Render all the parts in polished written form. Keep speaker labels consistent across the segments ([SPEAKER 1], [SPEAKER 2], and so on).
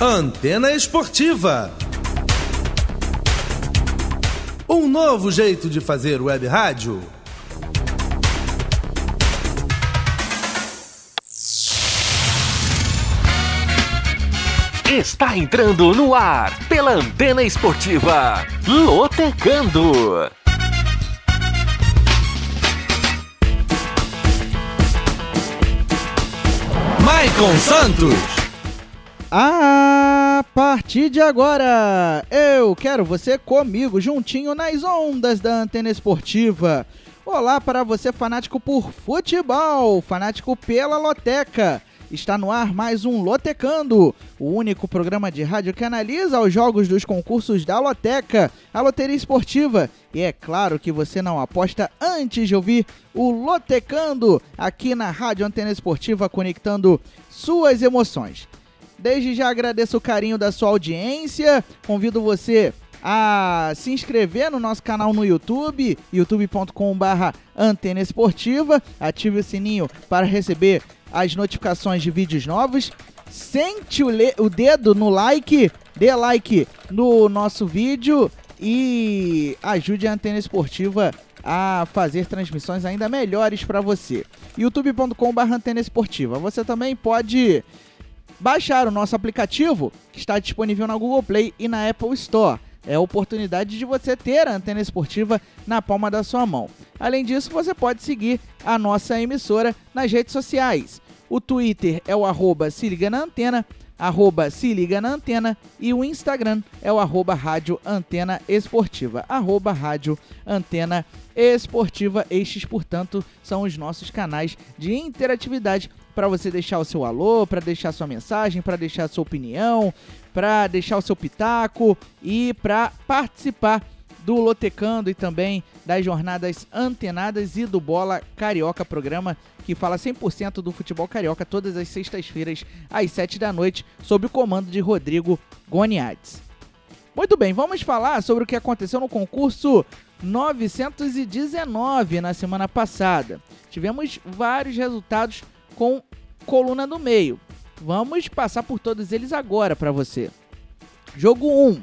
[SPEAKER 1] Antena Esportiva. Um novo jeito de fazer web rádio.
[SPEAKER 2] Está entrando no ar pela Antena Esportiva, Lotecando.
[SPEAKER 1] Maicon Santos.
[SPEAKER 3] A partir de agora, eu quero você comigo, juntinho nas ondas da Antena Esportiva. Olá para você, fanático por futebol, fanático pela Loteca. Está no ar mais um Lotecando, o único programa de rádio que analisa os jogos dos concursos da Loteca, a loteria esportiva. E é claro que você não aposta antes de ouvir o Lotecando, aqui na Rádio Antena Esportiva, conectando suas emoções. Desde já agradeço o carinho da sua audiência, convido você a se inscrever no nosso canal no YouTube, youtube.com/Antena Esportiva, ative o sininho para receber as notificações de vídeos novos, sente o dedo no like, dê like no nosso vídeo e ajude a Antena Esportiva a fazer transmissões ainda melhores para você. youtube.com/Antena Esportiva. Você também pode baixar o nosso aplicativo, que está disponível na Google Play e na Apple Store. É a oportunidade de você ter a Antena Esportiva na palma da sua mão. Além disso, você pode seguir a nossa emissora nas redes sociais. O Twitter é o @SeLigaNaAntena, @SeLigaNaAntena, e o Instagram é o @Rádio Antena Esportiva, @Rádio Antena Esportiva. Estes, portanto, são os nossos canais de interatividade para você deixar o seu alô, para deixar sua mensagem, para deixar a sua opinião, para deixar o seu pitaco e para participar do Lotecando e também das jornadas antenadas e do Bola Carioca, programa que fala 100% do futebol carioca todas as sextas-feiras às 7 da noite, sob o comando de Rodrigo Goniades. Muito bem, vamos falar sobre o que aconteceu no concurso 919 na semana passada. Tivemos vários resultados com coluna do meio. Vamos passar por todos eles agora para você. Jogo 1,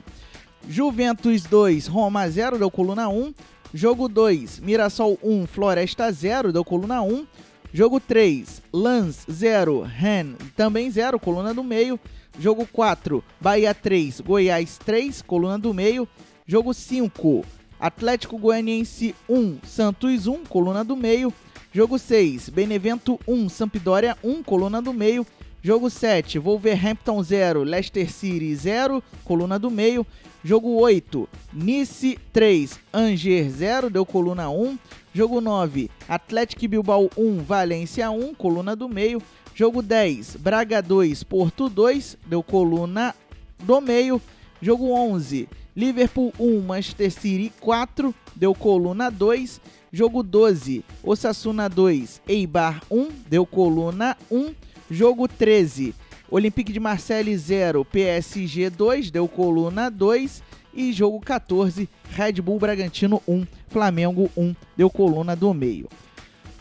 [SPEAKER 3] Juventus 2, Roma 0, deu coluna 1. Jogo 2, Mirassol 1, Floresta 0, deu coluna 1. Jogo 3, Lens 0, Rennes também 0, coluna do meio. Jogo 4, Bahia 3, Goiás 3, coluna do meio. Jogo 5, Atlético Goianiense 1, Santos 1, coluna do meio. Jogo 6, Benevento 1, Sampdoria 1, coluna do meio. Jogo 7, Wolverhampton 0, Leicester City 0, coluna do meio. Jogo 8, Nice 3, Angers 0, deu coluna 1. Jogo 9, Atlético Bilbao 1, Valência 1, coluna do meio. Jogo 10, Braga 2, Porto 2, deu coluna do meio. Jogo 11, Liverpool 1, Manchester City 4, deu coluna 2. Jogo 12, Osasuna 2, Eibar 1, deu coluna 1. Jogo 13, Olympique de Marseille 0, PSG 2, deu coluna 2. E jogo 14, Red Bull Bragantino 1, Flamengo 1, deu coluna do meio.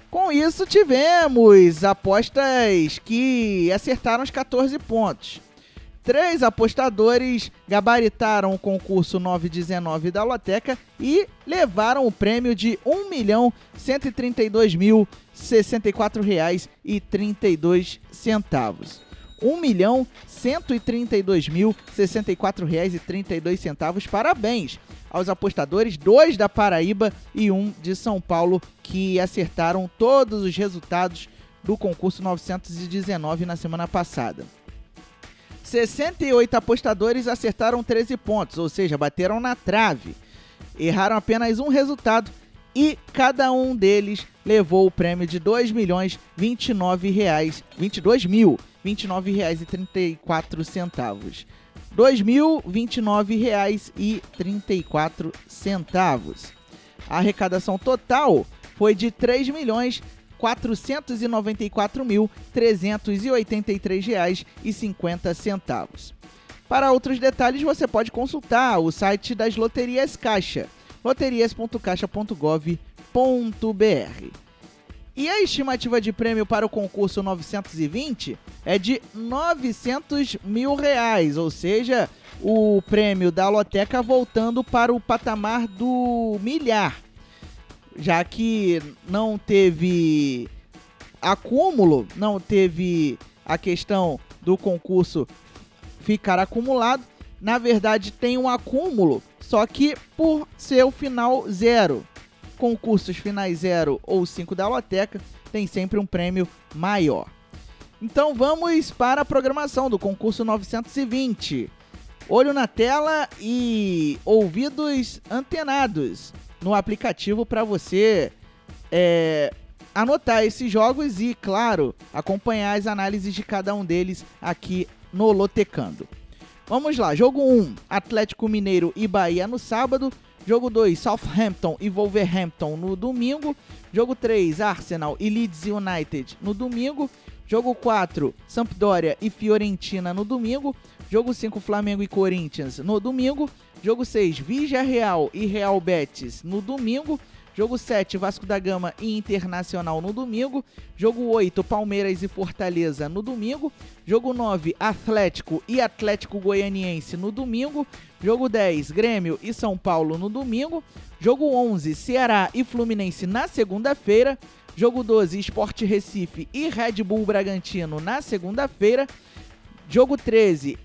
[SPEAKER 3] Com isso, tivemos apostas que acertaram os 14 pontos. 3 apostadores gabaritaram o concurso 919 da Loteca e levaram o prêmio de R$ 1.132.064,32. R$ 1.132.064,32. Parabéns aos apostadores, 2 da Paraíba e 1 de São Paulo, que acertaram todos os resultados do concurso 919 na semana passada. 68 apostadores acertaram 13 pontos, ou seja, bateram na trave. Erraram apenas um resultado e cada um deles levou o prêmio de R$ 2.029,34. R$ 2.029,34. A arrecadação total foi de R$ 3.494.383,50. Para outros detalhes, você pode consultar o site das Loterias Caixa, loterias.caixa.gov.br. E a estimativa de prêmio para o concurso 920 é de R$900 mil, ou seja, o prêmio da loteca voltando para o patamar do milhar, já que não teve acúmulo, não teve a questão do concurso ficar acumulado. Na verdade, tem um acúmulo, só que por ser o final 0. Concursos finais 0 ou 5 da loteca tem sempre um prêmio maior. Então vamos para a programação do concurso 920. Olho na tela e ouvidos antenados no aplicativo para você anotar esses jogos e, claro, acompanhar as análises de cada um deles aqui no Lotecando. Vamos lá, jogo 1, Atlético Mineiro e Bahia no sábado. Jogo 2, Southampton e Wolverhampton no domingo. Jogo 3, Arsenal e Leeds United no domingo. Jogo 4, Sampdoria e Fiorentina no domingo. Jogo 5, Flamengo e Corinthians no domingo. Jogo 6, Villarreal e Real Betis no domingo. Jogo 7, Vasco da Gama e Internacional no domingo. Jogo 8, Palmeiras e Fortaleza no domingo. Jogo 9, Atlético e Atlético Goianiense no domingo. Jogo 10, Grêmio e São Paulo no domingo. Jogo 11, Ceará e Fluminense na segunda-feira. Jogo 12, Sport Recife e Red Bull Bragantino na segunda-feira. Jogo 13,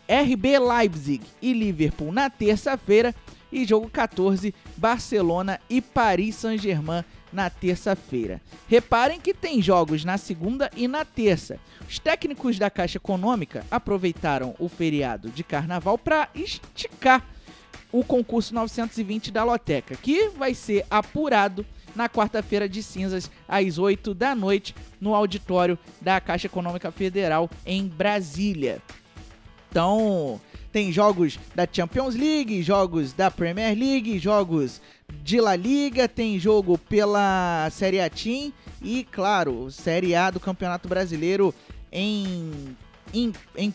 [SPEAKER 3] RB Leipzig e Liverpool na terça-feira. E jogo 14, Barcelona e Paris Saint-Germain na terça-feira. Reparem que tem jogos na segunda e na terça. Os técnicos da Caixa Econômica aproveitaram o feriado de carnaval para esticar o concurso 920 da loteca, que vai ser apurado na quarta-feira de cinzas, às 8 da noite, no auditório da Caixa Econômica Federal em Brasília. Então, tem jogos da Champions League, jogos da Premier League, jogos de La Liga, tem jogo pela Série A Team e, claro, Série A do Campeonato Brasileiro em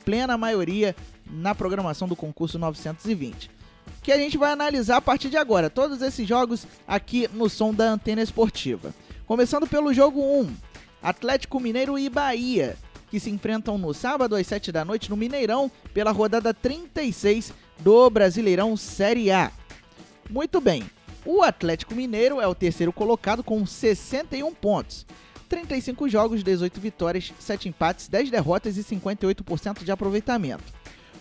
[SPEAKER 3] plena maioria na programação do concurso 920. Que a gente vai analisar a partir de agora, todos esses jogos aqui no som da Antena Esportiva. Começando pelo jogo 1, Atlético Mineiro e Bahia, que se enfrentam no sábado às 7 da noite no Mineirão pela rodada 36 do Brasileirão Série A. Muito bem, o Atlético Mineiro é o terceiro colocado com 61 pontos, 35 jogos, 18 vitórias, 7 empates, 10 derrotas e 58% de aproveitamento.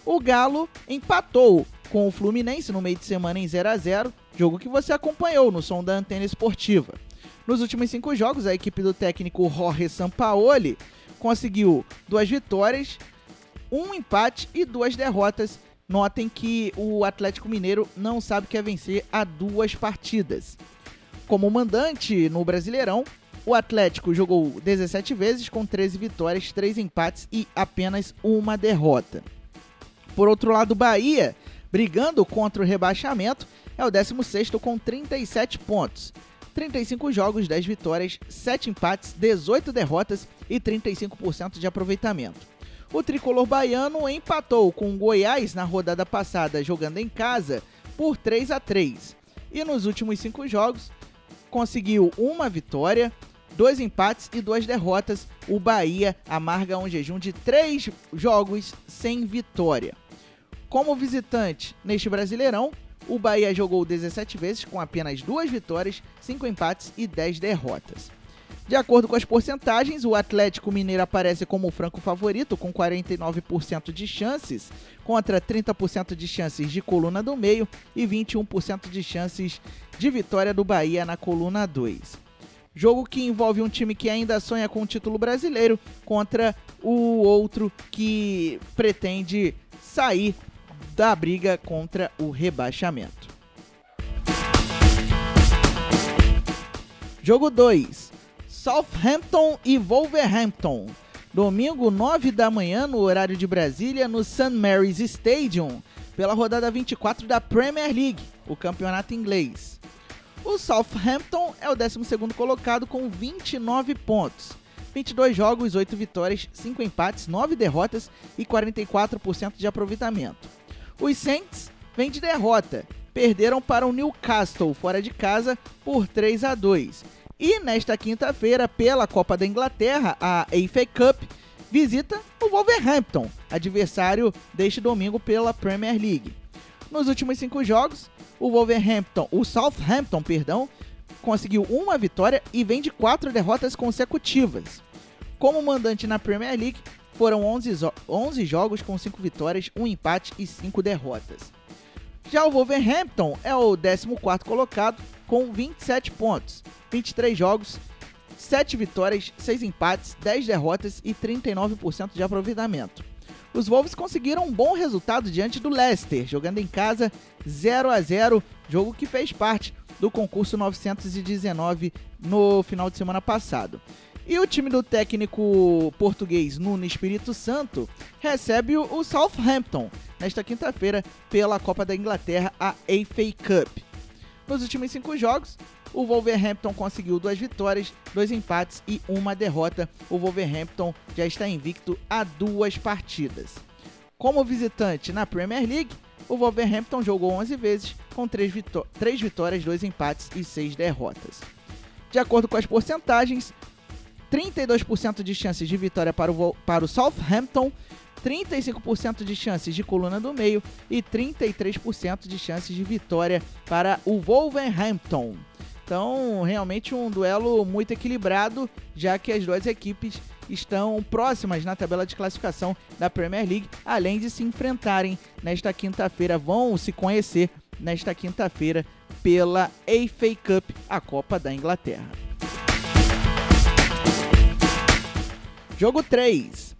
[SPEAKER 3] O Galo empatou com o Fluminense no meio de semana em 0-0, jogo que você acompanhou no som da Antena Esportiva. Nos últimos 5 jogos, a equipe do técnico Jorge Sampaoli conseguiu 2 vitórias, 1 empate e 2 derrotas. Notem que o Atlético Mineiro não sabe que é vencer a 2 partidas. Como mandante no Brasileirão, o Atlético jogou 17 vezes com 13 vitórias, 3 empates e apenas 1 derrota. Por outro lado, o Bahia, brigando contra o rebaixamento, é o 16º com 37 pontos. 35 jogos, 10 vitórias, 7 empates, 18 derrotas e 35% de aproveitamento. O tricolor baiano empatou com o Goiás na rodada passada, jogando em casa, por 3-3. E nos últimos 5 jogos, conseguiu 1 vitória, 2 empates e 2 derrotas. O Bahia amarga um jejum de 3 jogos sem vitória. Como visitante neste Brasileirão, o Bahia jogou 17 vezes com apenas 2 vitórias, 5 empates e 10 derrotas. De acordo com as porcentagens, o Atlético Mineiro aparece como o franco favorito com 49% de chances, contra 30% de chances de coluna do meio e 21% de chances de vitória do Bahia na coluna 2. Jogo que envolve um time que ainda sonha com o título brasileiro contra o outro que pretende sair da briga contra o rebaixamento. Jogo 2, Southampton e Wolverhampton. Domingo, 9 da manhã, no horário de Brasília, no St. Mary's Stadium, pela rodada 24 da Premier League, o campeonato inglês. O Southampton é o 12º colocado com 29 pontos. 22 jogos, 8 vitórias, 5 empates, 9 derrotas e 44% de aproveitamento. Os Saints vêm de derrota, perderam para o Newcastle fora de casa por 3-2. E nesta quinta-feira, pela Copa da Inglaterra, a FA Cup visita o Wolverhampton, adversário deste domingo pela Premier League. Nos últimos 5 jogos, o Southampton, conseguiu uma vitória e vem de 4 derrotas consecutivas. Como mandante na Premier League, foram 11 jogos com 5 vitórias, 1 empate e 5 derrotas. Já o Wolverhampton é o 14º colocado com 27 pontos, 23 jogos, 7 vitórias, 6 empates, 10 derrotas e 39% de aproveitamento. Os Wolves conseguiram um bom resultado diante do Leicester, jogando em casa 0-0, jogo que fez parte do concurso 919 no final de semana passado. E o time do técnico português Nuno Espírito Santo recebe o Southampton nesta quinta-feira pela Copa da Inglaterra, a FA Cup. Nos últimos 5 jogos, o Wolverhampton conseguiu 2 vitórias, 2 empates e 1 derrota. O Wolverhampton já está invicto a 2 partidas. Como visitante na Premier League, o Wolverhampton jogou 11 vezes, com 3 vitórias, 2 empates e 6 derrotas. De acordo com as porcentagens, 32% de chances de vitória para o Southampton, 35% de chances de coluna do meio e 33% de chances de vitória para o Wolverhampton. Então, realmente um duelo muito equilibrado, já que as duas equipes estão próximas na tabela de classificação da Premier League, além de se enfrentarem nesta quinta-feira, vão se conhecer nesta quinta-feira pela FA Cup, a Copa da Inglaterra. Jogo 3.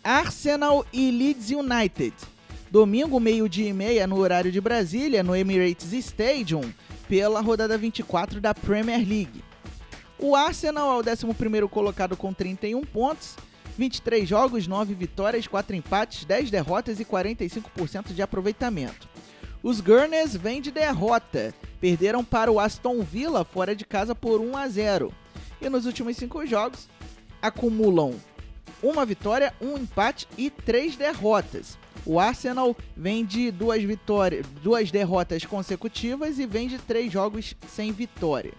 [SPEAKER 3] Arsenal e Leeds United. Domingo, 12h30, no horário de Brasília, no Emirates Stadium, pela rodada 24 da Premier League. O Arsenal é o 11º colocado com 31 pontos, 23 jogos, 9 vitórias, 4 empates, 10 derrotas e 45% de aproveitamento. Os Gunners vêm de derrota, perderam para o Aston Villa fora de casa por 1-0. E nos últimos 5 jogos, acumulam 1 vitória, 1 empate e 3 derrotas. O Arsenal vem de 2 derrotas consecutivas e vem de 3 jogos sem vitória.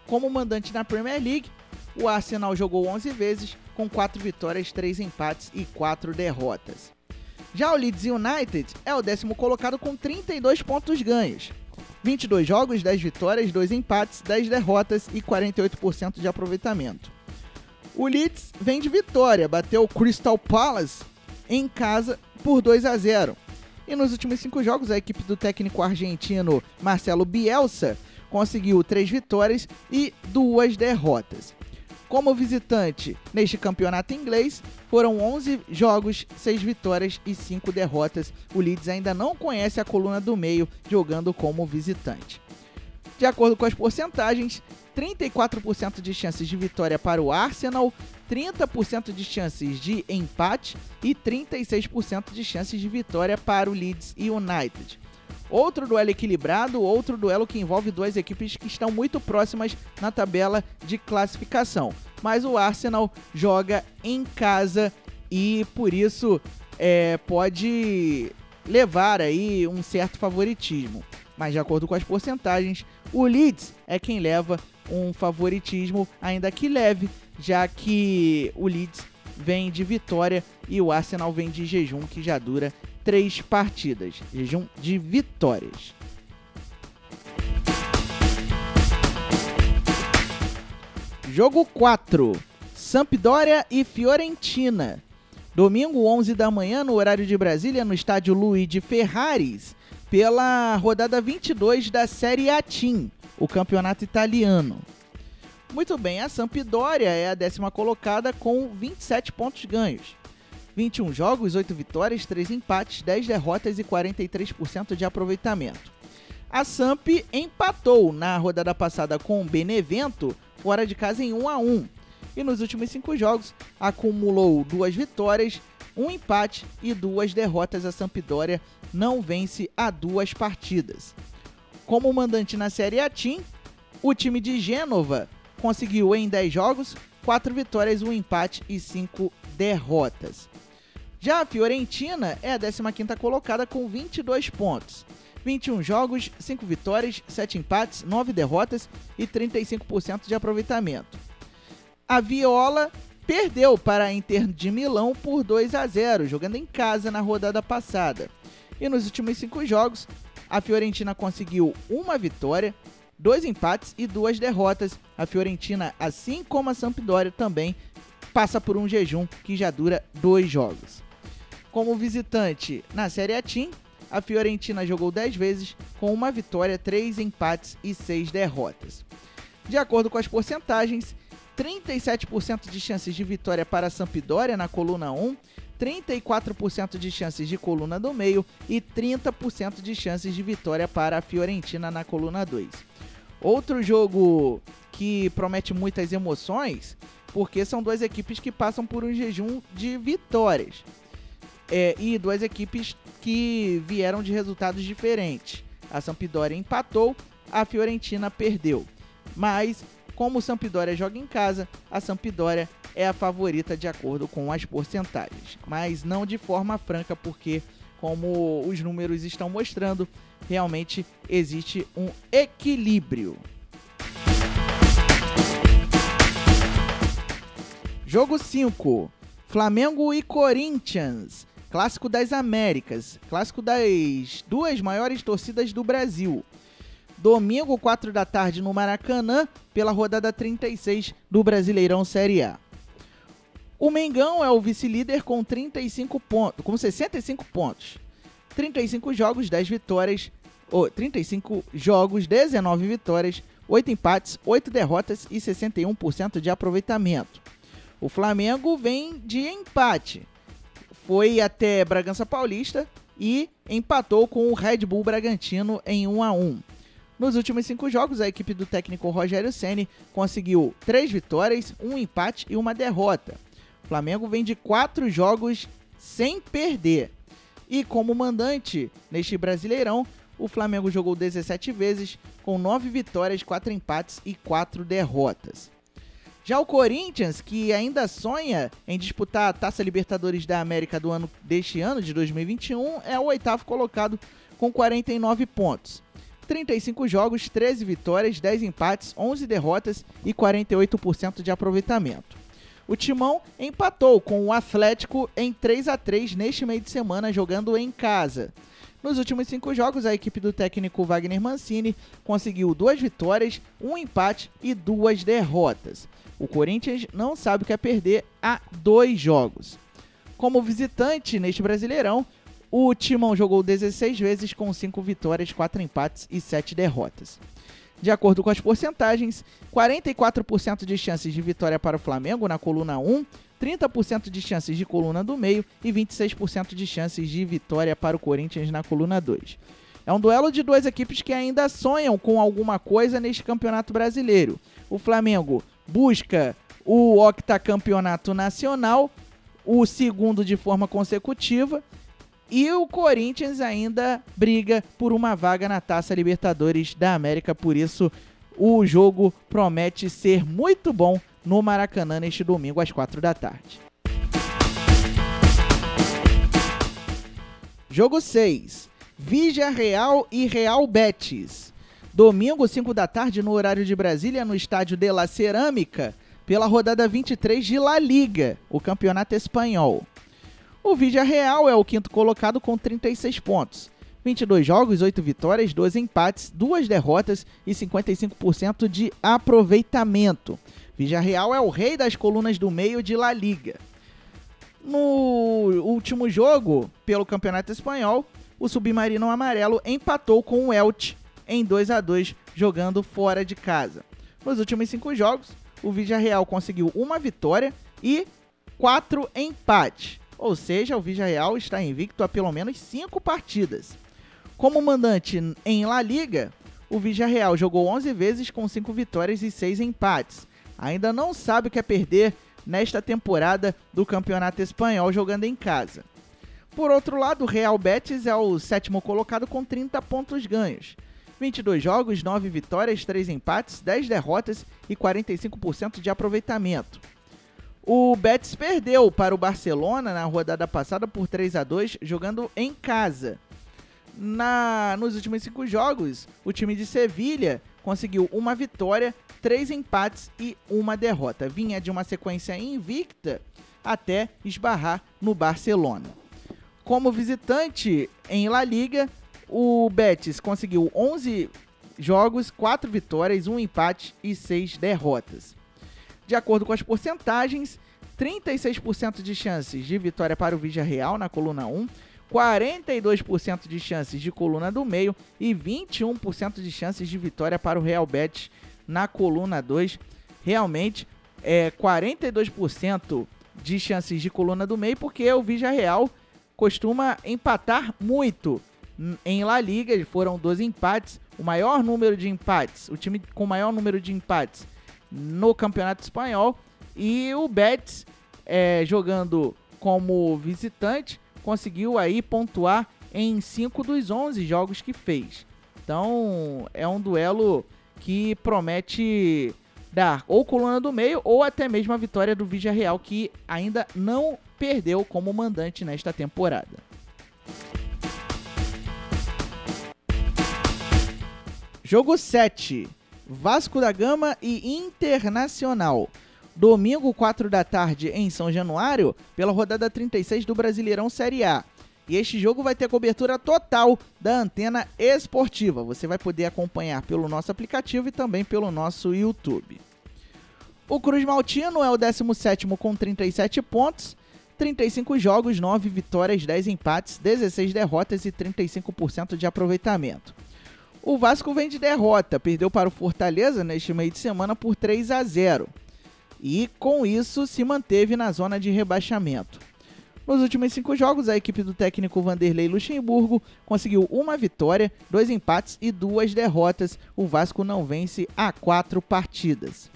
[SPEAKER 3] Como mandante na Premier League, o Arsenal jogou 11 vezes, com 4 vitórias, 3 empates e 4 derrotas. Já o Leeds United é o 10º colocado com 32 pontos ganhos. 22 jogos, 10 vitórias, 2 empates, 10 derrotas e 48% de aproveitamento. O Leeds vem de vitória, bateu o Crystal Palace em casa por 2-0. E nos últimos 5 jogos, a equipe do técnico argentino Marcelo Bielsa conseguiu 3 vitórias e 2 derrotas. Como visitante neste campeonato inglês, foram 11 jogos, 6 vitórias e 5 derrotas. O Leeds ainda não conhece a coluna do meio jogando como visitante. De acordo com as porcentagens, 34% de chances de vitória para o Arsenal, 30% de chances de empate e 36% de chances de vitória para o Leeds United. Outro duelo equilibrado, outro duelo que envolve duas equipes que estão muito próximas na tabela de classificação. Mas o Arsenal joga em casa e por isso pode levar aí um certo favoritismo. Mas de acordo com as porcentagens, o Leeds é quem leva um favoritismo, ainda que leve, já que o Leeds vem de vitória e o Arsenal vem de jejum que já dura 3 partidas, jejum de vitórias. Jogo 4, Sampdoria e Fiorentina. Domingo, 11 da manhã, no horário de Brasília, no estádio Luigi Ferraris, pela rodada 22 da Série A Team, o campeonato italiano. Muito bem, a Sampdoria é a 10ª colocada com 27 pontos ganhos. 21 jogos, 8 vitórias, 3 empates, 10 derrotas e 43% de aproveitamento. A Samp empatou na rodada passada com o Benevento, fora de casa em 1-1. E nos últimos 5 jogos, acumulou 2 vitórias, 1 empate e 2 derrotas. A Sampdoria não vence há 2 partidas. Como mandante na Série A Team, o time de Gênova conseguiu em 10 jogos, 4 vitórias, 1 empate e 5 derrotas. Já a Fiorentina é a 15ª colocada com 22 pontos. 21 jogos, 5 vitórias, 7 empates, 9 derrotas e 35% de aproveitamento. A Viola perdeu para a Inter de Milão por 2-0, jogando em casa na rodada passada. E nos últimos 5 jogos, a Fiorentina conseguiu 1 vitória, 2 empates e 2 derrotas. A Fiorentina, assim como a Sampdoria, também passa por um jejum que já dura 2 jogos. Como visitante na Série A Team, a Fiorentina jogou 10 vezes, com 1 vitória, 3 empates e 6 derrotas. De acordo com as porcentagens, 37% de chances de vitória para a Sampdoria na coluna 1, 34% de chances de coluna do meio e 30% de chances de vitória para a Fiorentina na coluna 2. Outro jogo que promete muitas emoções, porque são 2 equipes que passam por um jejum de vitórias. E 2 equipes que vieram de resultados diferentes. A Sampdoria empatou, a Fiorentina perdeu. Mas, como o Sampdoria joga em casa, a Sampdoria é a favorita de acordo com as porcentagens. Mas não de forma franca, porque, como os números estão mostrando, realmente existe um equilíbrio. Jogo 5. Flamengo e Corinthians. Clássico das Américas, clássico das 2 maiores torcidas do Brasil. Domingo, 4 da tarde, no Maracanã, pela rodada 36 do Brasileirão Série A. O Mengão é o vice-líder com 65 pontos, com 65 pontos. 35 jogos, 10 vitórias, 35 jogos, 19 vitórias, 8 empates, 8 derrotas e 61% de aproveitamento. O Flamengo vem de empate. Foi até Bragança Paulista e empatou com o Red Bull Bragantino em 1-1. Nos últimos 5 jogos, a equipe do técnico Rogério Ceni conseguiu 3 vitórias, 1 empate e 1 derrota. O Flamengo vem de 4 jogos sem perder. E como mandante neste Brasileirão, o Flamengo jogou 17 vezes, com 9 vitórias, 4 empates e 4 derrotas. Já o Corinthians, que ainda sonha em disputar a Taça Libertadores da América deste ano, de 2021, é o 8º colocado com 49 pontos. 35 jogos, 13 vitórias, 10 empates, 11 derrotas e 48% de aproveitamento. O Timão empatou com o Atlético em 3-3 neste meio de semana, jogando em casa. Nos últimos 5 jogos, a equipe do técnico Wagner Mancini conseguiu 2 vitórias, 1 empate e 2 derrotas. O Corinthians não sabe o que é perder há 2 jogos. Como visitante neste Brasileirão, o Timão jogou 16 vezes com 5 vitórias, 4 empates e 7 derrotas. De acordo com as porcentagens, 44% de chances de vitória para o Flamengo na coluna 1, 30% de chances de coluna do meio e 26% de chances de vitória para o Corinthians na coluna 2. É um duelo de 2 equipes que ainda sonham com alguma coisa neste Campeonato Brasileiro. O Flamengo busca o octacampeonato nacional, o 2º de forma consecutiva, e o Corinthians ainda briga por uma vaga na Taça Libertadores da América. Por isso, o jogo promete ser muito bom no Maracanã neste domingo às 4 da tarde. Jogo 6. Villarreal e Real Betis. Domingo, 5 da tarde, no horário de Brasília, no estádio de La Cerâmica, pela rodada 23 de La Liga, o campeonato espanhol. O Villarreal é o 5º colocado com 36 pontos. 22 jogos, 8 vitórias, 12 empates, 2 derrotas e 55% de aproveitamento. Villarreal é o rei das colunas do meio de La Liga. No último jogo, pelo Campeonato Espanhol, o Submarino Amarelo empatou com o Elche em 2-2, jogando fora de casa. Nos últimos 5 jogos, o Villarreal conseguiu 1 vitória e 4 empates. Ou seja, o Villarreal está invicto há pelo menos 5 partidas. Como mandante em La Liga, o Villarreal jogou 11 vezes com 5 vitórias e 6 empates. Ainda não sabe o que é perder nesta temporada do Campeonato Espanhol jogando em casa. Por outro lado, o Real Betis é o 7º colocado com 30 pontos ganhos. 22 jogos, 9 vitórias, 3 empates, 10 derrotas e 45% de aproveitamento. O Betis perdeu para o Barcelona na rodada passada por 3-2, jogando em casa. Nos últimos 5 jogos, o time de Sevilha conseguiu uma vitória, 3 empates e 1 derrota. Vinha de uma sequência invicta até esbarrar no Barcelona. Como visitante em La Liga, o Betis conseguiu 11 jogos, 4 vitórias, 1 empate e 6 derrotas. De acordo com as porcentagens, 36% de chances de vitória para o Villarreal na coluna 1, 42% de chances de coluna do meio e 21% de chances de vitória para o Real Betis na coluna 2. Realmente, 42% de chances de coluna do meio, porque o Villarreal costuma empatar muito em La Liga. Foram 12 empates, o maior número de empates, o time com o maior número de empates no Campeonato Espanhol. E o Betis, jogando como visitante, conseguiu aí pontuar em 5 dos 11 jogos que fez. Então é um duelo que promete dar ou coluna do meio ou até mesmo a vitória do Villarreal, que ainda não perdeu como mandante nesta temporada. Jogo 7, Vasco da Gama e Internacional. Domingo, 4 da tarde, em São Januário, pela rodada 36 do Brasileirão Série A. E este jogo vai ter cobertura total da Antena Esportiva. Você vai poder acompanhar pelo nosso aplicativo e também pelo nosso YouTube. O Cruz Maltino é o 17º com 37 pontos, 35 jogos, 9 vitórias, 10 empates, 16 derrotas e 35% de aproveitamento. O Vasco vem de derrota, perdeu para o Fortaleza neste meio de semana por 3-0. E com isso se manteve na zona de rebaixamento. Nos últimos 5 jogos, a equipe do técnico Vanderlei Luxemburgo conseguiu 1 vitória, 2 empates e 2 derrotas. O Vasco não vence há 4 partidas.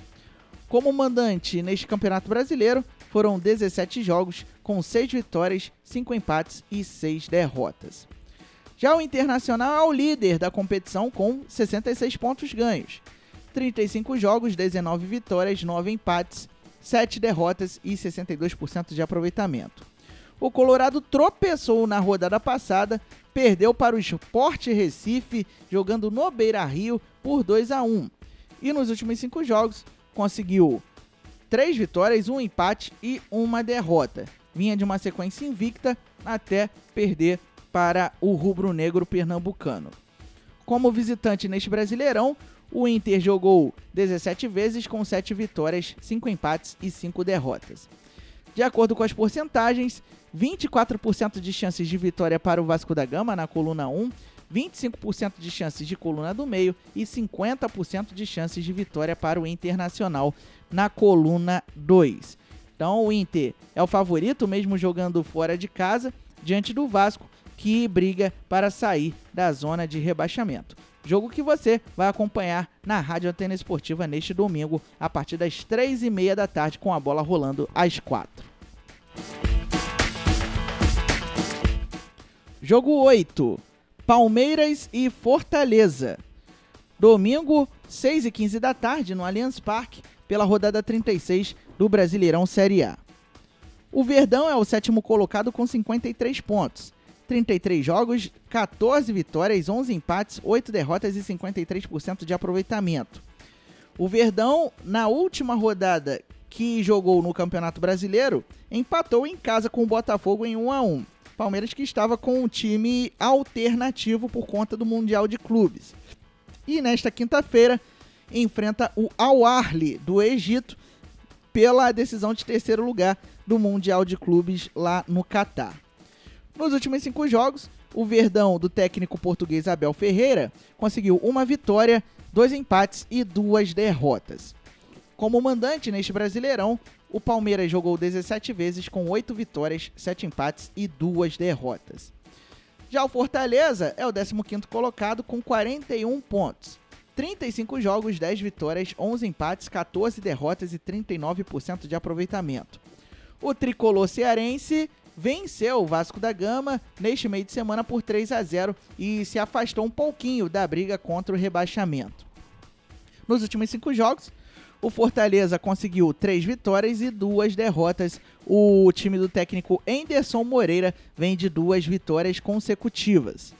[SPEAKER 3] Como mandante neste Campeonato Brasileiro, foram 17 jogos com 6 vitórias, 5 empates e 6 derrotas. Já o Internacional é o líder da competição com 66 pontos ganhos. 35 jogos, 19 vitórias, 9 empates, 7 derrotas e 62% de aproveitamento. O Colorado tropeçou na rodada passada, perdeu para o Sport Recife, jogando no Beira-Rio por 2-1. E nos últimos 5 jogos, conseguiu 3 vitórias, 1 empate e 1 derrota. Vinha de uma sequência invicta até perder para o rubro-negro pernambucano. Como visitante neste Brasileirão, o Inter jogou 17 vezes com 7 vitórias, 5 empates e 5 derrotas. De acordo com as porcentagens, 24% de chances de vitória para o Vasco da Gama na coluna 1, 25% de chances de coluna do meio e 50% de chances de vitória para o Internacional na coluna 2. Então o Inter é o favorito, mesmo jogando fora de casa, diante do Vasco, que briga para sair da zona de rebaixamento. Jogo que você vai acompanhar na Rádio Antena Esportiva neste domingo, a partir das 3h30 da tarde, com a bola rolando às 4. Jogo 8, Palmeiras e Fortaleza. Domingo, 6h15 da tarde, no Allianz Parque, pela rodada 36 do Brasileirão Série A. O Verdão é o 7º colocado com 53 pontos. 33 jogos, 14 vitórias, 11 empates, 8 derrotas e 53% de aproveitamento. O Verdão, na última rodada que jogou no Campeonato Brasileiro, empatou em casa com o Botafogo em 1-1. Palmeiras que estava com um time alternativo por conta do Mundial de Clubes. E nesta quinta-feira, enfrenta o Al Ahly do Egito pela decisão de terceiro lugar do Mundial de Clubes lá no Catar. Nos últimos 5 jogos, o Verdão do técnico português Abel Ferreira conseguiu 1 vitória, 2 empates e 2 derrotas. Como mandante neste Brasileirão, o Palmeiras jogou 17 vezes com 8 vitórias, 7 empates e 2 derrotas. Já o Fortaleza é o 15º colocado com 41 pontos. 35 jogos, 10 vitórias, 11 empates, 14 derrotas e 39% de aproveitamento. O tricolor cearense venceu o Vasco da Gama neste meio de semana por 3-0 e se afastou um pouquinho da briga contra o rebaixamento. Nos últimos 5 jogos, o Fortaleza conseguiu 3 vitórias e 2 derrotas. O time do técnico Anderson Moreira vem de 2 vitórias consecutivas.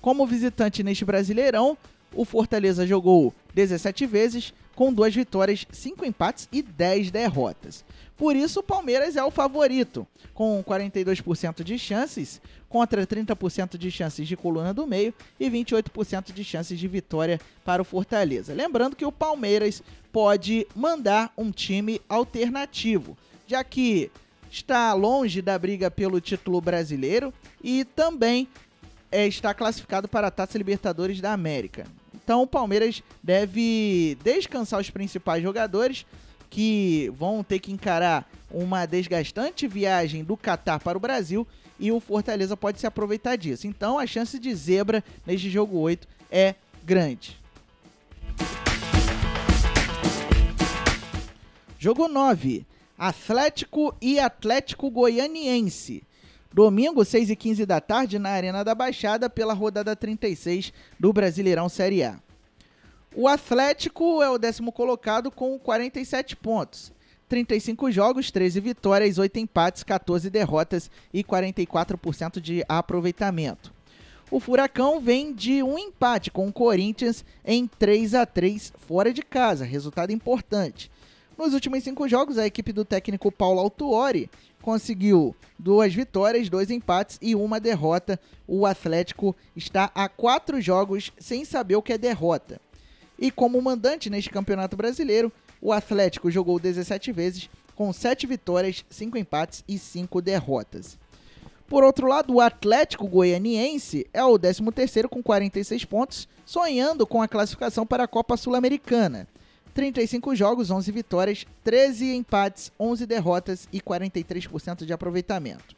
[SPEAKER 3] Como visitante neste Brasileirão, o Fortaleza jogou 17 vezes, com 2 vitórias, 5 empates e 10 derrotas. Por isso, o Palmeiras é o favorito, com 42% de chances, contra 30% de chances de coluna do meio e 28% de chances de vitória para o Fortaleza. Lembrando que o Palmeiras pode mandar um time alternativo, já que está longe da briga pelo título brasileiro e também está classificado para a Taça Libertadores da América. Então o Palmeiras deve descansar os principais jogadores, que vão ter que encarar uma desgastante viagem do Catar para o Brasil, e o Fortaleza pode se aproveitar disso. Então a chance de zebra neste jogo 8 é grande. Jogo 9, Atlético e Atlético Goianiense. Domingo, 6h15 da tarde, na Arena da Baixada, pela rodada 36 do Brasileirão Série A. O Atlético é o 10º colocado com 47 pontos. 35 jogos, 13 vitórias, 8 empates, 14 derrotas e 44% de aproveitamento. O Furacão vem de um empate com o Corinthians em 3-3 fora de casa, resultado importante. Nos últimos 5 jogos, a equipe do técnico Paulo Autuori conseguiu 2 vitórias, 2 empates e 1 derrota. O Atlético está a 4 jogos sem saber o que é derrota. E como mandante neste Campeonato Brasileiro, o Atlético jogou 17 vezes, com 7 vitórias, 5 empates e 5 derrotas. Por outro lado, o Atlético Goianiense é o 13º com 46 pontos, sonhando com a classificação para a Copa Sul-Americana. 35 jogos, 11 vitórias, 13 empates, 11 derrotas e 43% de aproveitamento.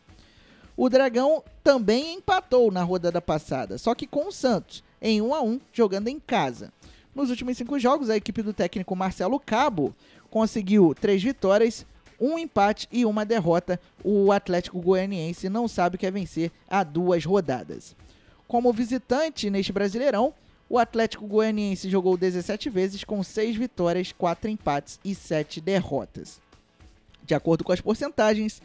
[SPEAKER 3] O Dragão também empatou na rodada passada, só que com o Santos, em 1-1, jogando em casa. Nos últimos 5 jogos, a equipe do técnico Marcelo Cabo conseguiu 3 vitórias, 1 empate e 1 derrota. O Atlético Goianiense não sabe o que é vencer a 2 rodadas. Como visitante neste Brasileirão, o Atlético Goianiense jogou 17 vezes, com 6 vitórias, 4 empates e 7 derrotas. De acordo com as porcentagens,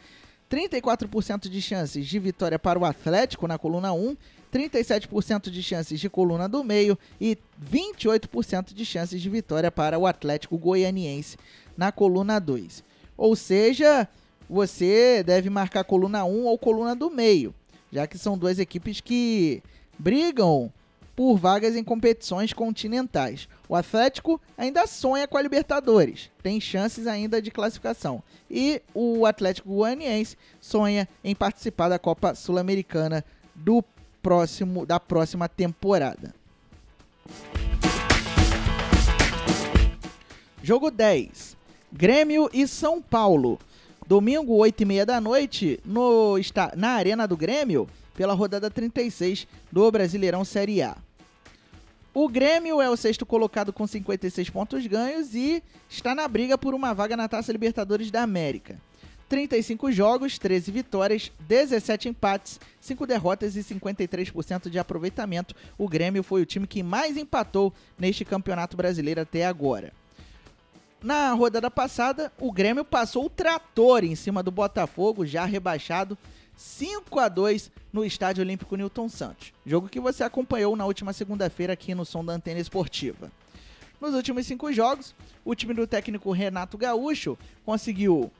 [SPEAKER 3] 34% de chances de vitória para o Atlético na coluna 1, 37% de chances de coluna do meio e 28% de chances de vitória para o Atlético Goianiense na coluna 2. Ou seja, você deve marcar coluna 1 ou coluna do meio, já que são 2 equipes que brigam por vagas em competições continentais. O Atlético ainda sonha com a Libertadores, tem chances ainda de classificação. E o Atlético Goianiense sonha em participar da Copa Sul-Americana da próxima temporada. Jogo 10. Grêmio e São Paulo. Domingo, 8h30 da noite, na Arena do Grêmio, pela rodada 36 do Brasileirão Série A. O Grêmio é o 6º colocado com 56 pontos ganhos e está na briga por uma vaga na Taça Libertadores da América. 35 jogos, 13 vitórias, 17 empates, 5 derrotas e 53% de aproveitamento. O Grêmio foi o time que mais empatou neste Campeonato Brasileiro até agora. Na rodada passada, o Grêmio passou o trator em cima do Botafogo, já rebaixado, 5-2 no Estádio Olímpico Newton Santos. Jogo que você acompanhou na última segunda-feira aqui no Som da Antena Esportiva. Nos últimos 5 jogos, o time do técnico Renato Gaúcho conseguiu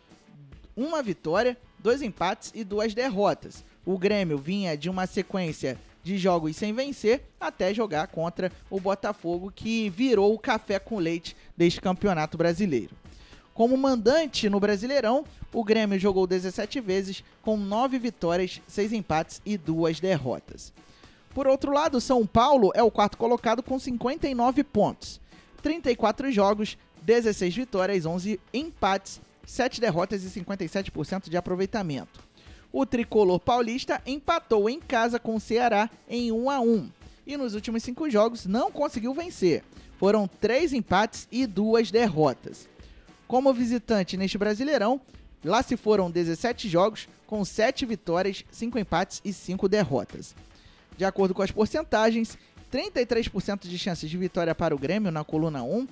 [SPEAKER 3] 1 vitória, 2 empates e 2 derrotas. O Grêmio vinha de uma sequência de jogos sem vencer até jogar contra o Botafogo, que virou o café com leite deste Campeonato Brasileiro. Como mandante no Brasileirão, o Grêmio jogou 17 vezes, com 9 vitórias, 6 empates e 2 derrotas. Por outro lado, o São Paulo é o 4º colocado com 59 pontos. 34 jogos, 16 vitórias, 11 empates, 7 derrotas e 57% de aproveitamento. O tricolor paulista empatou em casa com o Ceará em 1-1 e nos últimos 5 jogos não conseguiu vencer. Foram 3 empates e 2 derrotas. Como visitante neste Brasileirão, lá se foram 17 jogos com 7 vitórias, 5 empates e 5 derrotas. De acordo com as porcentagens, 33% de chances de vitória para o Grêmio na coluna 1,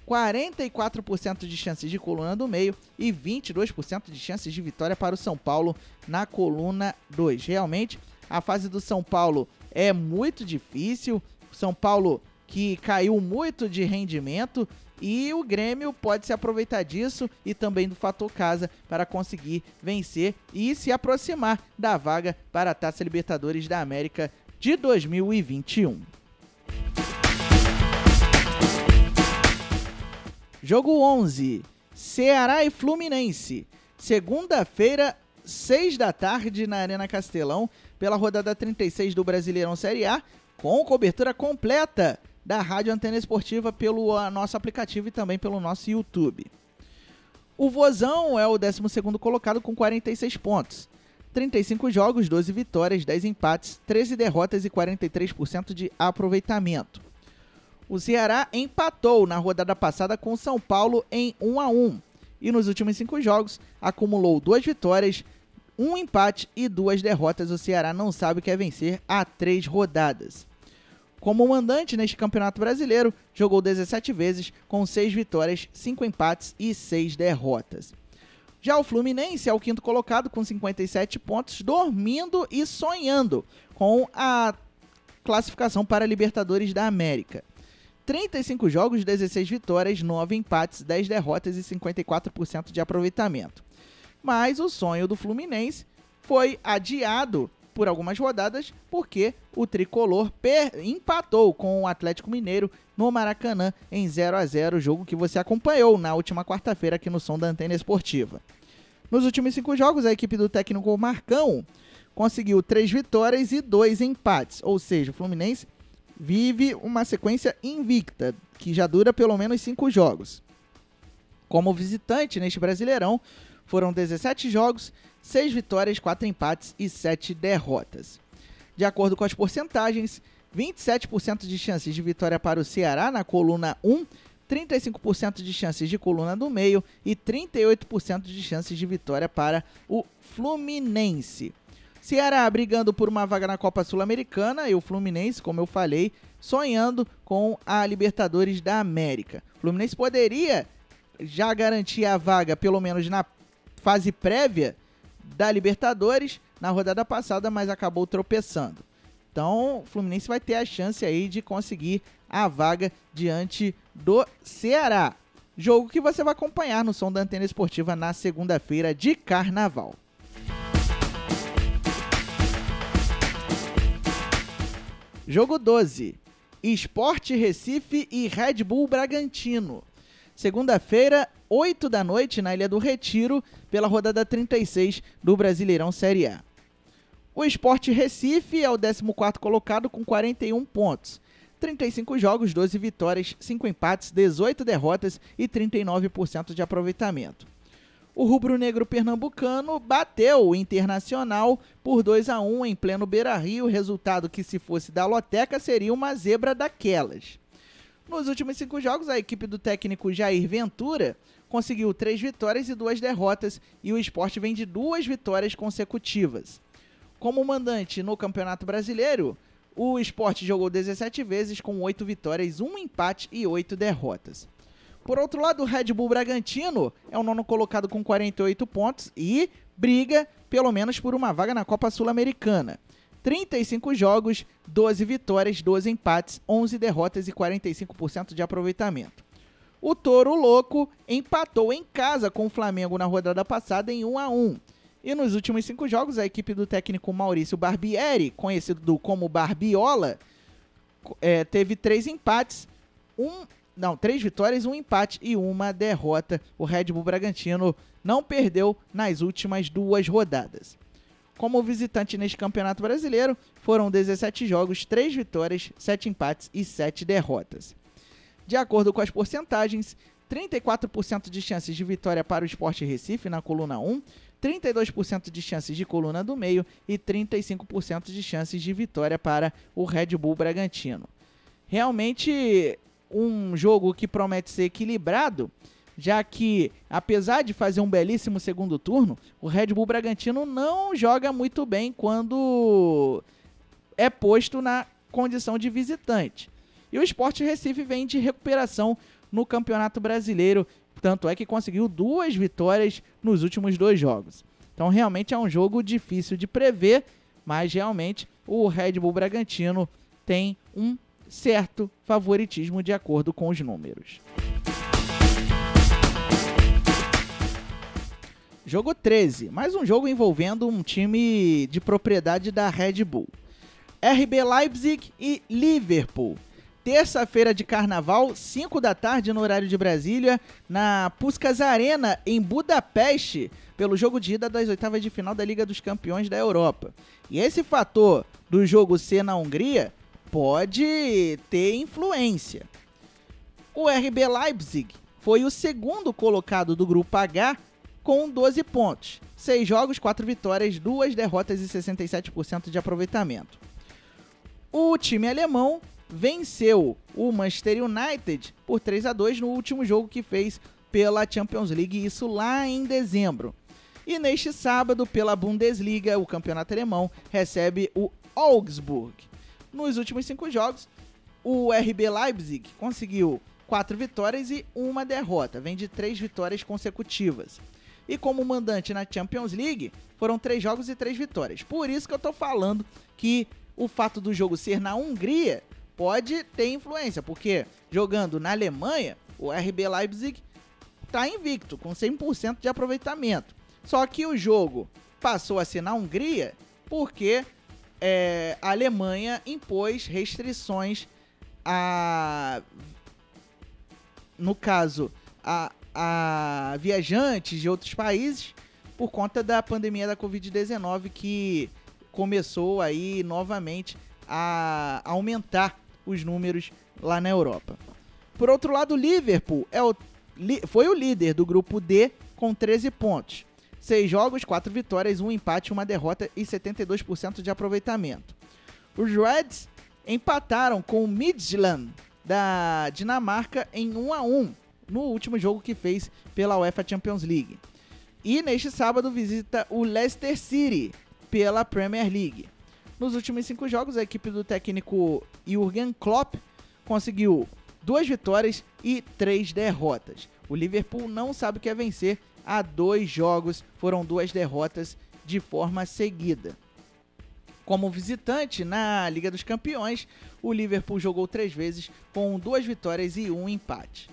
[SPEAKER 3] 44% de chances de coluna do meio e 22% de chances de vitória para o São Paulo na coluna 2. Realmente, A fase do São Paulo é muito difícil. São Paulo que caiu muito de rendimento e o Grêmio pode se aproveitar disso e também do fator casa para conseguir vencer e se aproximar da vaga para a Taça Libertadores da América de 2021. Jogo 11, Ceará e Fluminense. Segunda-feira, 6 da tarde, na Arena Castelão, pela rodada 36 do Brasileirão Série A, com cobertura completa da Rádio Antena Esportiva pelo nosso aplicativo e também pelo nosso YouTube. O Vozão é o 12º colocado com 46 pontos. 35 jogos, 12 vitórias, 10 empates, 13 derrotas e 43% de aproveitamento. O Ceará empatou na rodada passada com o São Paulo em 1-1 e nos últimos 5 jogos acumulou 2 vitórias, 1 empate e 2 derrotas. O Ceará não sabe o que é vencer há 3 rodadas. Como mandante neste Campeonato Brasileiro, jogou 17 vezes com 6 vitórias, 5 empates e 6 derrotas. Já o Fluminense é o 5º colocado com 57 pontos, dormindo e sonhando com a classificação para a Libertadores da América. 35 jogos, 16 vitórias, 9 empates, 10 derrotas e 54% de aproveitamento. Mas o sonho do Fluminense foi adiado por algumas rodadas porque o tricolor empatou com o Atlético Mineiro no Maracanã em 0-0, jogo que você acompanhou na última quarta-feira aqui no Som da Antena Esportiva. Nos últimos 5 jogos, a equipe do técnico Marcão conseguiu 3 vitórias e 2 empates, ou seja, o Fluminense vive uma sequência invicta, que já dura pelo menos 5 jogos. Como visitante neste Brasileirão, foram 17 jogos, 6 vitórias, 4 empates e 7 derrotas. De acordo com as porcentagens, 27% de chances de vitória para o Ceará na coluna 1, 35% de chances de coluna do meio e 38% de chances de vitória para o Fluminense. Ceará brigando por uma vaga na Copa Sul-Americana e o Fluminense, como eu falei, sonhando com a Libertadores da América. O Fluminense poderia já garantir a vaga, pelo menos na fase prévia da Libertadores, na rodada passada, mas acabou tropeçando. Então, o Fluminense vai ter a chance aí de conseguir a vaga diante do Ceará. Jogo que você vai acompanhar no Som da Antena Esportiva na segunda-feira de Carnaval. Jogo 12, Sport Recife e Red Bull Bragantino. Segunda-feira, 8 da noite, na Ilha do Retiro, pela rodada 36 do Brasileirão Série A. O Sport Recife é o 14º colocado com 41 pontos. 35 jogos, 12 vitórias, 5 empates, 18 derrotas e 39% de aproveitamento. O rubro-negro pernambucano bateu o Internacional por 2-1 em pleno Beira-Rio, resultado que, se fosse da loteca, seria uma zebra daquelas. Nos últimos 5 jogos, a equipe do técnico Jair Ventura conseguiu 3 vitórias e 2 derrotas e o Sport vem de 2 vitórias consecutivas. Como mandante no Campeonato Brasileiro, o Sport jogou 17 vezes com 8 vitórias, 1 empate e 8 derrotas. Por outro lado, o Red Bull Bragantino é o 9º colocado com 48 pontos e briga pelo menos por uma vaga na Copa Sul-Americana. 35 jogos, 12 vitórias, 12 empates, 11 derrotas e 45% de aproveitamento. O Touro Louco empatou em casa com o Flamengo na rodada passada em 1-1. E nos últimos 5 jogos, a equipe do técnico Maurício Barbieri, conhecido como Barbiola, teve 3 vitórias, 1 empate e 1 derrota. O Red Bull Bragantino não perdeu nas últimas 2 rodadas. Como visitante neste Campeonato Brasileiro, foram 17 jogos, 3 vitórias, 7 empates e 7 derrotas. De acordo com as porcentagens, 34% de chances de vitória para o Sport Recife na coluna 1, 32% de chances de coluna do meio e 35% de chances de vitória para o Red Bull Bragantino. Realmente um jogo que promete ser equilibrado, já que, apesar de fazer um belíssimo segundo turno, o Red Bull Bragantino não joga muito bem quando é posto na condição de visitante. E o Sport Recife vem de recuperação no Campeonato Brasileiro, tanto é que conseguiu 2 vitórias nos últimos 2 jogos. Então realmente é um jogo difícil de prever, mas realmente o Red Bull Bragantino tem um certo favoritismo de acordo com os números. Jogo 13, mais um jogo envolvendo um time de propriedade da Red Bull. RB Leipzig e Liverpool. Terça-feira de carnaval, 5 da tarde no horário de Brasília, na Puskás Arena, em Budapeste, pelo jogo de ida das oitavas de final da Liga dos Campeões da Europa. E esse fator do jogo ser na Hungria pode ter influência. O RB Leipzig foi o segundo colocado do grupo H com 12 pontos. 6 jogos, 4 vitórias, 2 derrotas e 67% de aproveitamento. O time alemão venceu o Manchester United por 3-2 no último jogo que fez pela Champions League, isso lá em dezembro. E neste sábado, pela Bundesliga, o campeonato alemão recebe o Augsburg. Nos últimos 5 jogos, o RB Leipzig conseguiu 4 vitórias e 1 derrota, vem de 3 vitórias consecutivas. E como mandante na Champions League, foram 3 jogos e 3 vitórias. Por isso que eu tô falando que o fato do jogo ser na Hungria pode ter influência, porque jogando na Alemanha, o RB Leipzig está invicto, com 100% de aproveitamento. Só que o jogo passou a ser na Hungria porque a Alemanha impôs restrições no caso, a viajantes de outros países por conta da pandemia da Covid-19 que começou aí novamente a aumentar os números lá na Europa. Por outro lado, o Liverpool foi o líder do grupo D com 13 pontos. 6 jogos, 4 vitórias, 1 empate, 1 derrota e 72% de aproveitamento. Os Reds empataram com o Midtjylland da Dinamarca em 1-1 no último jogo que fez pela UEFA Champions League. E neste sábado visita o Leicester City pela Premier League. Nos últimos 5 jogos, a equipe do técnico Jürgen Klopp conseguiu 2 vitórias e 3 derrotas. O Liverpool não sabe o que é vencer. Há 2 jogos foram 2 derrotas de forma seguida. Como visitante na Liga dos Campeões, o Liverpool jogou 3 vezes com 2 vitórias e 1 empate.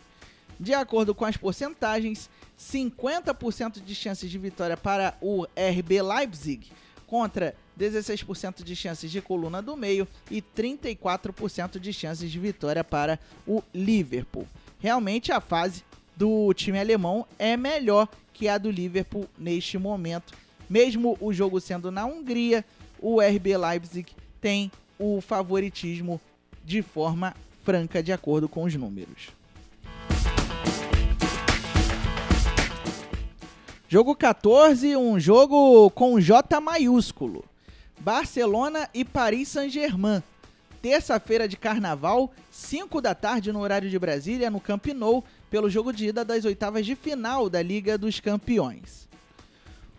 [SPEAKER 3] De acordo com as porcentagens, 50% de chances de vitória para o RB Leipzig contra 16% de chances de coluna do meio e 34% de chances de vitória para o Liverpool. Realmente a fase do time alemão é melhor que a do Liverpool neste momento. Mesmo o jogo sendo na Hungria, o RB Leipzig tem o favoritismo de forma franca de acordo com os números. Jogo 14, um jogo com J maiúsculo. Barcelona e Paris Saint-Germain. Terça-feira de carnaval, 5 da tarde no horário de Brasília, no Camp Nou, pelo jogo de ida das oitavas de final da Liga dos Campeões.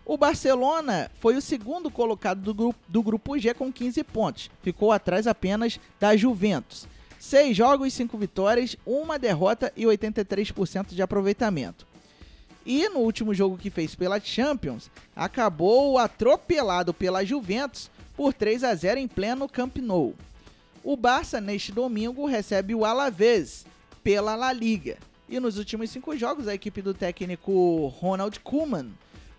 [SPEAKER 3] O Barcelona foi o segundo colocado do grupo G com 15 pontos. Ficou atrás apenas da Juventus. 6 jogos, 5 vitórias, 1 derrota e 83% de aproveitamento. E no último jogo que fez pela Champions, acabou atropelado pela Juventus por 3-0 em pleno Camp Nou. O Barça, neste domingo, recebe o Alavés pela La Liga. E nos últimos 5 jogos, a equipe do técnico Ronald Koeman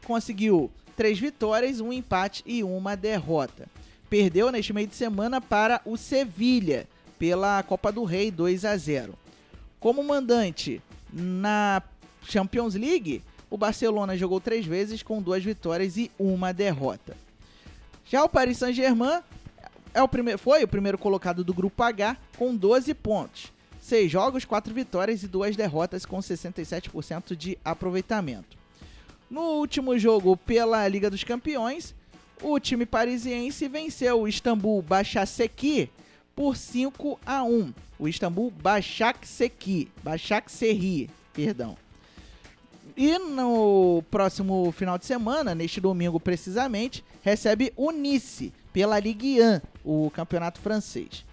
[SPEAKER 3] conseguiu 3 vitórias, 1 empate e 1 derrota. Perdeu neste meio de semana para o Sevilha pela Copa do Rei 2-0. Como mandante na Champions League, o Barcelona jogou 3 vezes com 2 vitórias e 1 derrota. Já o Paris Saint-Germain foi o primeiro colocado do grupo H com 12 pontos. 6 jogos, 4 vitórias e 2 derrotas com 67% de aproveitamento. No último jogo pela Liga dos Campeões, o time parisiense venceu o Istambul Başakşehir por 5-1. O Istambul Başakşehir, perdão. E no próximo final de semana, neste domingo precisamente, recebe o Nice pela Ligue 1, o campeonato francês.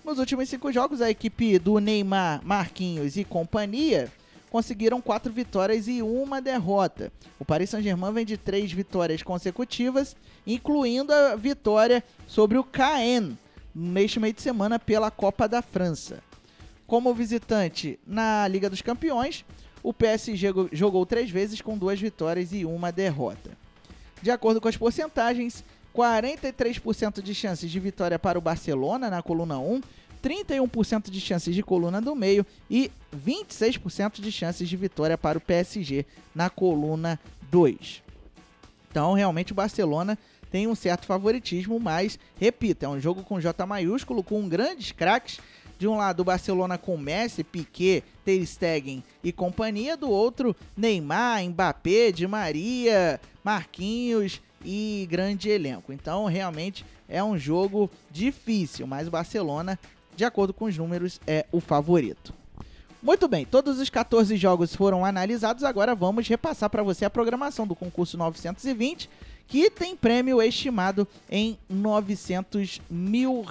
[SPEAKER 3] Nos últimos 5 jogos, a equipe do Neymar, Marquinhos e companhia conseguiram 4 vitórias e 1 derrota. O Paris Saint-Germain vem de 3 vitórias consecutivas, incluindo a vitória sobre o Caen neste meio de semana pela Copa da França. Como visitante na Liga dos Campeões, o PSG jogou 3 vezes com 2 vitórias e 1 derrota. De acordo com as porcentagens, 43% de chances de vitória para o Barcelona na coluna 1, 31% de chances de coluna do meio e 26% de chances de vitória para o PSG na coluna 2. Então, realmente, o Barcelona tem um certo favoritismo, mas, repito, é um jogo com J maiúsculo, com grandes craques. De um lado, o Barcelona com Messi, Piqué, Ter Stegen e companhia. Do outro, Neymar, Mbappé, Di Maria, Marquinhos e grande elenco. Então, realmente, é um jogo difícil, mas o Barcelona, de acordo com os números, é o favorito. Muito bem, todos os 14 jogos foram analisados. Agora vamos repassar para você a programação do concurso 920, que tem prêmio estimado em R$900 mil.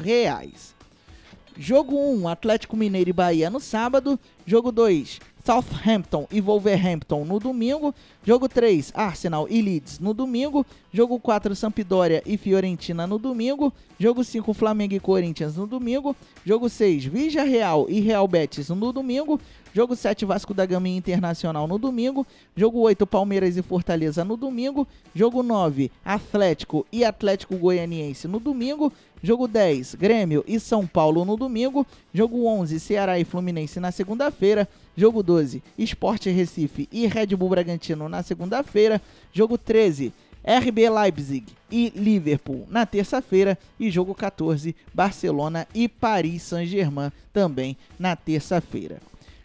[SPEAKER 3] Jogo 1, Atlético Mineiro e Bahia no sábado. Jogo 2, Southampton e Wolverhampton no domingo. Jogo 3, Arsenal e Leeds no domingo. Jogo 4, Sampdoria e Fiorentina no domingo. Jogo 5, Flamengo e Corinthians no domingo. Jogo 6, Villarreal e Real Betis no domingo. Jogo 7, Vasco da Gama e Internacional no domingo. Jogo 8, Palmeiras e Fortaleza no domingo. Jogo 9, Atlético e Atlético Goianiense no domingo. Jogo 10, Grêmio e São Paulo no domingo. Jogo 11, Ceará e Fluminense na segunda-feira. Jogo 12, Sport Recife e Red Bull Bragantino na segunda-feira. Jogo 13, RB Leipzig e Liverpool na terça-feira. E jogo 14, Barcelona e Paris Saint-Germain também na terça-feira.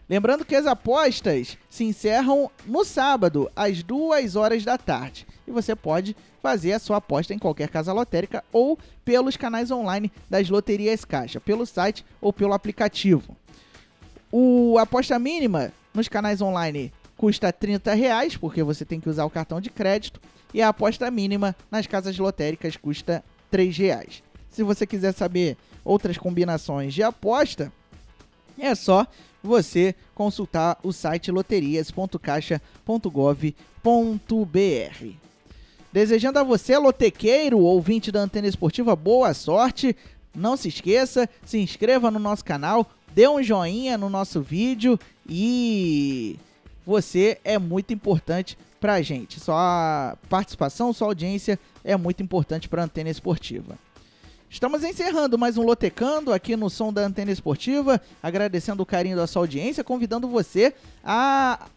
[SPEAKER 3] Lembrando que as apostas se encerram no sábado, às 2 horas da tarde. E você pode fazer a sua aposta em qualquer casa lotérica ou pelos canais online das Loterias Caixa, pelo site ou pelo aplicativo. A aposta mínima nos canais online custa R$30, porque você tem que usar o cartão de crédito. E a aposta mínima nas casas lotéricas custa R$3. Se você quiser saber outras combinações de aposta, é só você consultar o site loterias.caixa.gov.br. Desejando a você, lotequeiro, ouvinte da Antena Esportiva, boa sorte. Não se esqueça, se inscreva no nosso canal, dê um joinha no nosso vídeo e você é muito importante pra gente. Sua participação, sua audiência é muito importante para a Antena Esportiva. Estamos encerrando mais um Lotecando aqui no som da Antena Esportiva, agradecendo o carinho da sua audiência, convidando você a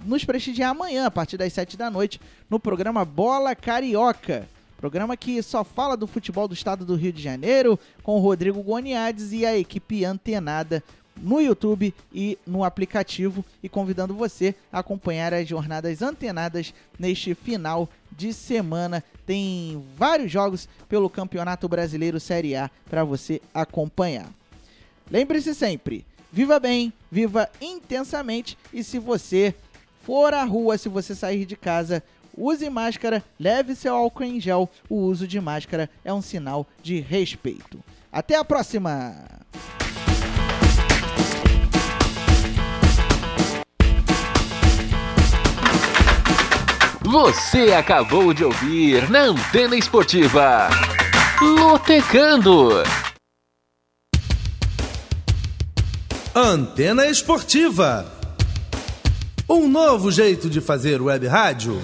[SPEAKER 3] nos prestigiar amanhã, a partir das 7 da noite, no programa Bola Carioca. Programa que só fala do futebol do estado do Rio de Janeiro, com o Rodrigo Goniades e a equipe antenada no YouTube e no aplicativo, e convidando você a acompanhar as jornadas antenadas neste final de semana. Tem vários jogos pelo Campeonato Brasileiro Série A para você acompanhar. Lembre-se sempre, viva bem, viva intensamente, e se você for à rua, se você sair de casa, use máscara, leve seu álcool em gel. O uso de máscara é um sinal de respeito. Até a próxima!
[SPEAKER 2] Você acabou de ouvir na Antena Esportiva Lotecando.
[SPEAKER 1] Antena Esportiva. Um novo jeito de fazer web rádio.